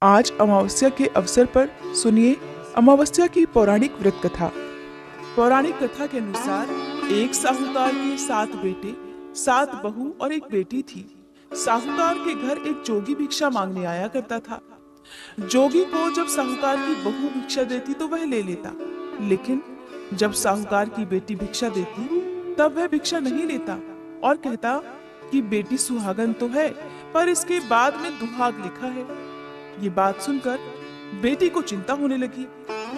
आज अमावस्या के अवसर पर सुनिए अमावस्या की पौराणिक व्रत कथा। पौराणिक कथा के अनुसार एक साहूकार के 7 बेटे, 7 बहू और एक बेटी थी। साहूकार के घर एक जोगी भिक्षा मांगने आया करता था। जोगी को जब साहूकार की बहू भिक्षा देती तो वह ले लेता, लेकिन जब साहूकार की बेटी भिक्षा देती तब वह भिक्षा नहीं लेता और कहता कि बेटी सुहागन तो है, पर इसके बाद में दुहाग लिखा है। ये बात सुनकर बेटी को चिंता होने लगी।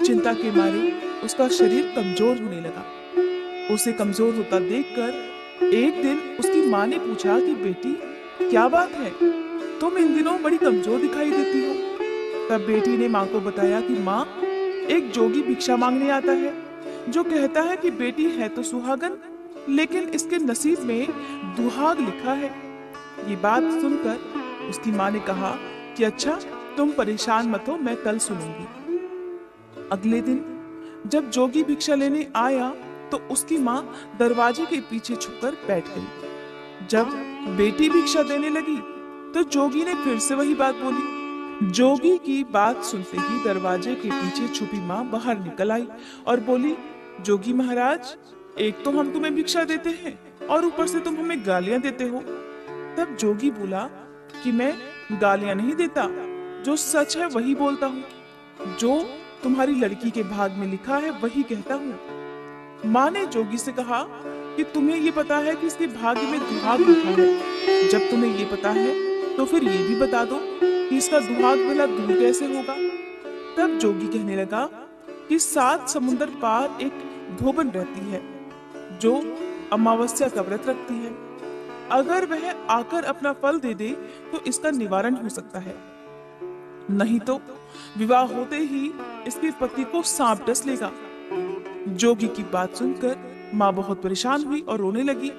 चिंता के मारे उसका शरीर कमजोर होने लगा। उसे कमजोर होता देखकर एक दिन उसकी माँ ने पूछा कि बेटी, क्या बात है, तुम इन दिनों बड़ी कमजोर दिखाई देती हो। तब बेटी ने माँ को बताया कि माँ, एक जोगी भिक्षा मांगने आता है जो कहता है कि बेटी है तो सुहागन, लेकिन इसके नसीब में दुहाग लिखा है। ये बात सुनकर उसकी माँ ने कहा कि अच्छा, तुम परेशान मत हो, मैं कल सुनूंगी। अगले दिन जब जोगी भिक्षा लेने आया तो उसकी माँ दरवाजे के पीछे छुपकर बैठ गई। जब बेटी भिक्षा देने लगी तो जोगी ने फिर से वही बात बोली। जोगी की बात सुनते ही दरवाजे के पीछे छुपी माँ बाहर निकल आई और बोली, जोगी महाराज, एक तो हम तुम्हें भिक्षा देते हैं और ऊपर से तुम हमें गालियां देते हो। तब जोगी बोला कि मैं गालियां नहीं देता, जो सच है वही बोलता हूँ, जो तुम्हारी लड़की के भाग में लिखा है वही कहता हूँ। माँ ने जोगी से कहा कि तुम्हें ये पता है कि इसके भाग्य में दुहाग लिखा है। जब तुम्हें ये पता है तो फिर ये भी बता दो कि इसका दुहाग भला दूर कैसे होगा। तब जोगी कहने लगा कि 7 समुंदर पार एक धोबन रहती है जो अमावस्या का व्रत रखती है। अगर वह आकर अपना फल दे दे तो इसका निवारण हो सकता है, नहीं तो विवाह होते ही इसके पति को सांप डस लेगा। जोगी की बात सुनकर माँ बहुत परेशान हुई और रोने लगी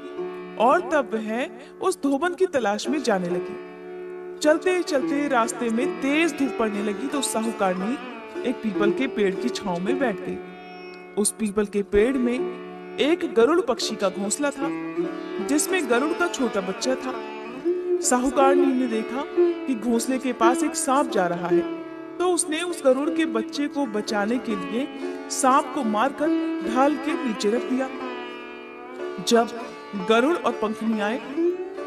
और तब वह उस धोबन की तलाश में जाने लगी। चलते चलते रास्ते में तेज धूप पड़ने लगी तो साहूकारनी एक पीपल के पेड़ की छांव में बैठ गई। उस पीपल के पेड़ में एक गरुड़ पक्षी का घोंसला था जिसमें गरुड़ का छोटा बच्चा था। साहूकारनी ने देखा कि घोंसले के पास एक सांप जा रहा है तो उसने उस गरुड़ के बच्चे को बचाने के लिए सांप को मारकर ढाल के नीचे रख दिया। जब गरुड़ और पंखनी आए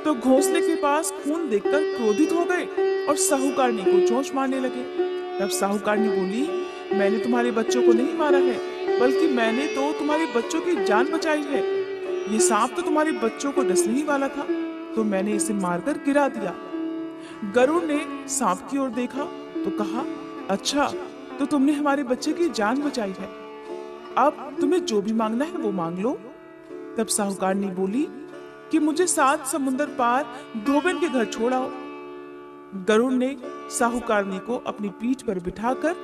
तो घोंसले के पास खून देखकर क्रोधित हो गए और साहूकारनी को चोंच मारने लगे। तब साहूकारनी बोली, मैंने तुम्हारे बच्चों को नहीं मारा है, बल्कि मैंने तो तुम्हारे बच्चों की जान बचाई है। ये सांप तो तुम्हारे बच्चों को डसने ही वाला था, तो मैंने इसे मारकर गिरा दिया। गरुड़ ने सांप की ओर देखा तो कहा, अच्छा, तो तुमने हमारे बच्चे की जान बचाई है, अब तुम्हें जो भी मांगना है वो मांग लो। तब साहूकारनी बोली कि मुझे 7 समुंदर पार धोबन के घर छोड़ाओ। गरुड़ ने साहूकारनी को अपनी पीठ पर बिठाकर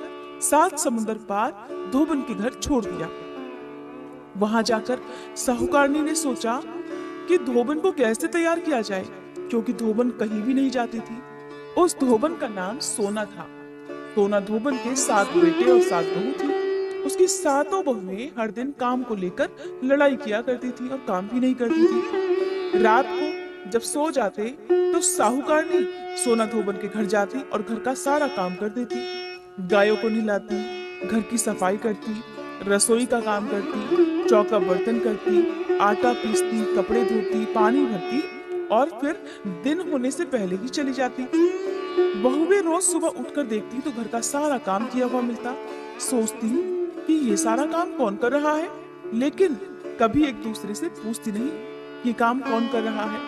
7 समुंदर पार धोबन के घर छोड़ दिया। वहां जाकर साहूकारनी ने सोचा कि धोबन को कैसे तैयार किया जाए, क्योंकि धोबन कहीं भी नहीं जाती थी। उस धोबन का नाम सोना था। सोना धोबन के 7 बेटे और 7 बहू थी। उसकी 7 बहुएं हर दिन काम को लेकर लड़ाई किया करती थी और काम भी नहीं करती थी। रात को जब सो जाते तो साहूकारनी सोना धोबन के घर जाती और घर का सारा काम कर देती। गायों को नहलाती, घर की सफाई करती, रसोई का काम करती, चौका बर्तन करती, आटा पीसती, कपड़े धोती, पानी भरती और फिर दिन होने से पहले ही चली जाती। बहुएं रोज सुबह उठकर देखती तो घर का सारा काम किया हुआ मिलता। सोचती कि ये सारा काम कौन कर रहा है, लेकिन कभी एक दूसरे से पूछती नहीं ये काम कौन कर रहा है।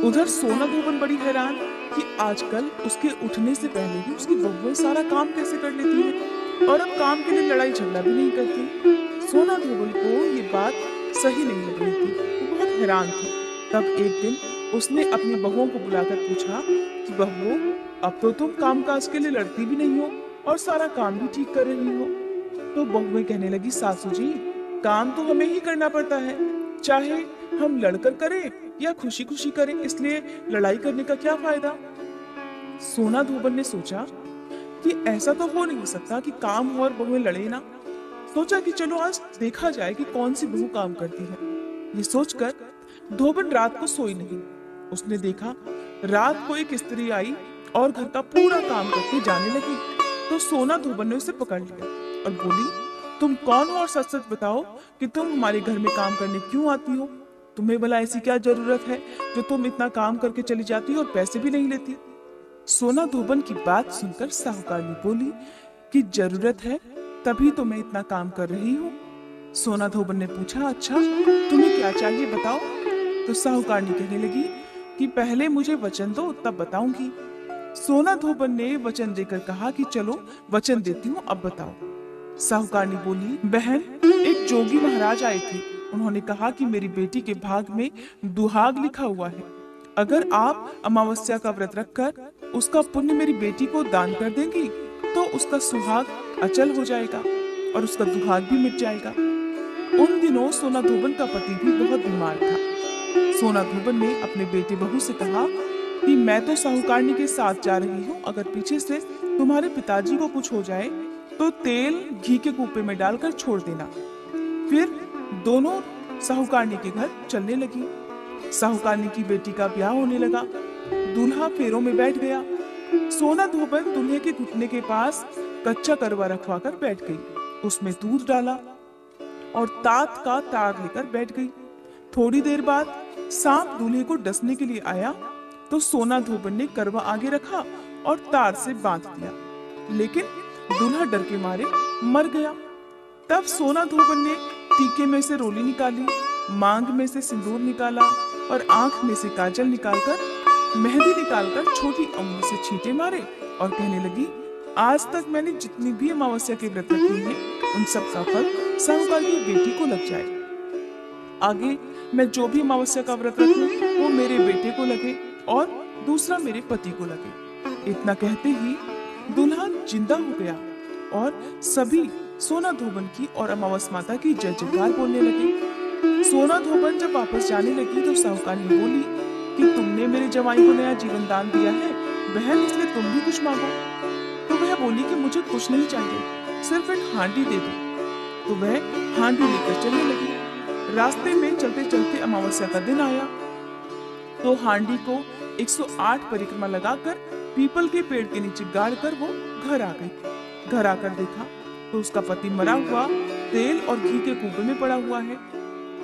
उधर सोना धोबन बड़ी हैरान कि आजकल उसके उठने से पहले ही उसकी बहुएं सारा काम कैसे कर लेती हैं और अब काम के लिए लड़ाई झगड़ा भी नहीं करती। सोना धोबन को ये बात सही नहीं लग रही थी, वो बहुत हैरान थी। तब एक दिन उसने अपनी बहुओं को बुलाकर पूछा कि बहुओं, अब तो तुम कामकाज के लिए लड़ती भी नहीं हो और सारा काम भी ठीक कर रही हो। तो बहुएं कहने लगी, सासू जी, काम तो हमें ही करना पड़ता है, चाहे हम लड़कर करें या खुशी खुशी करें, इसलिए लड़ाई करने का क्या फायदा। सोना धोबन ने सोचा कि ऐसा तो हो नहीं सकता कि काम और बहुएं लड़े ना। सोचा कि चलो आज देखा जाए कि कौन सी बहू काम करती है। ये सोचकर धोबन रात को सोई नहीं। उसने देखा रात को एक स्त्री आई और घर का पूरा काम करके जाने लगी तो सोना धोबन ने उसे पकड़ लिया और बोली, तुम कौन हो और सच सच बताओ कि तुम हमारे घर में काम करने क्यों आती हो? तुम्हें भला ऐसी क्या जरूरत है जो तुम इतना काम करके चली जाती हो और पैसे भी नहीं लेती? सोना धोबन की बात सुनकर साहूकारनी बोली कि जरूरत है तभी तो मैं इतना काम कर रही हूँ। सोना धोबन ने पूछा, अच्छा तुम्हें क्या चाहिए बताओ? तो साहूकारनी कहने लगी कि पहले मुझे वचन दो तब बताऊंगी। सोना धोबन ने वचन देकर कहा कि चलो वचन देती हूँ, अब बताओ। साहूकारनी बोली, बहन एक जोगी महाराज आए थे, उन्होंने कहा कि मेरी बेटी के भाग में दुहाग लिखा हुआ है, अगर आप अमावस्या का व्रत रखकर उसका पुण्य मेरी बेटी को दान कर देंगी तो उसका सुहाग अचल हो जाएगा और उसका दुहाग भी मिट जाएगा। उन दिनों सोना धोबन का पति भी बहुत बीमार था। सोना धोबन ने अपने बेटे बहू से कहा कि मैं तो साहूकारनी के साथ जा रही हूँ, अगर पीछे से तुम्हारे पिताजी को कुछ हो जाए तो तेल घी के कूपे में डालकर छोड़ देना। फिर दोनों साहूकारनी के घर चलने लगी। साहूकारनी की बेटी का ब्याह होने लगा। दूल्हा फेरों में बैठ गया। सोना धोबन दूल्हे के घुटने के पास कच्चा करवा रखवा कर बैठ गई, उसमें दूध डाला और तात का तार लेकर बैठ गई। थोड़ी देर बाद सांप दूल्हे को डसने के लिए आया तो सोना धोबन ने करवा आगे रखा और तार से बांध दिया, लेकिन दूल्हा डर के मारे मर गया। तब सोना धोबन ने टीके में से रोली निकाली, मांग में से सिंदूर निकाला और आंख में से काजल निकालकर मेहंदी निकालकर छोटी उंगली से छींटे मारे और कहने लगी, आज तक मैंने जितनी भी अमावस्या के व्रत रखे हैं उन सब का फल साहूकार की बेटी को लग जाए। आगे मैं जो भी अमावस्या का व्रत रखूं वो मेरे बेटे को लगे और दूसरा मेरे पति को लगे। इतना कहते ही दूल्हा जिंदा हो गया और सभी सोना धोबन की और अमावस माता की जय जयकार बोलने लगे। सोना धोबन जब वापस जाने लगी तो साहूकारनी बोली कि तुमने मेरे जवाई को नया जीवन दान दिया है बहन, इसलिए तुम भी कुछ मांगो। तो वह बोली कि मुझे कुछ नहीं चाहिए, सिर्फ एक हांडी दे दो। तो वह हांडी लेकर चलने लगी। रास्ते में चलते चलते अमावस्या का दिन आया तो हांडी को 108 परिक्रमा लगाकर पीपल के पेड़ के नीचे गाड़ कर वो घर आ गई। घर आकर देखा तो उसका पति मरा हुआ तेल और घी के कुएं में पड़ा हुआ है।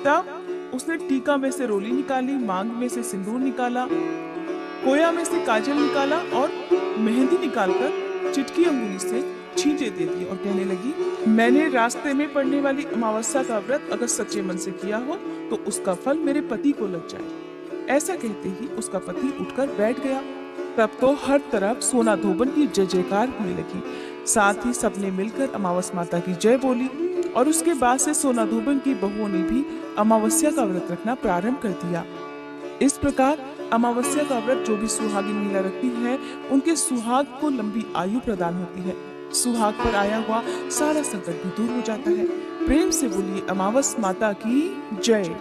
तब उसने टीका में से रोली निकाली, मांग में से सिंदूर निकाला, कोया में से काजल निकाला और मेहंदी निकालकर चिटकी अंगुली से छींटे दे दिए और कहने लगी, मैंने रास्ते में पड़ने वाली अमावस्या का व्रत अगर सच्चे मन से किया हो तो उसका फल मेरे पति को लग जाए। ऐसा कहते ही उसका पति उठकर बैठ गया। तब तो हर तरफ सोना धोबन की जय जयकार होने लगी। साथ ही सबने मिलकर अमावस माता की जय बोली और उसके बाद से सोना धोबन की बहुओं ने भी अमावस्या का व्रत रखना प्रारंभ कर दिया। इस प्रकार अमावस्या का व्रत जो भी सुहागिन महिला रखती है उनके सुहाग को लंबी आयु प्रदान होती है। सुहाग पर आया हुआ सारा संकट भी दूर हो जाता है। प्रेम से बोलिए अमावस माता की जय।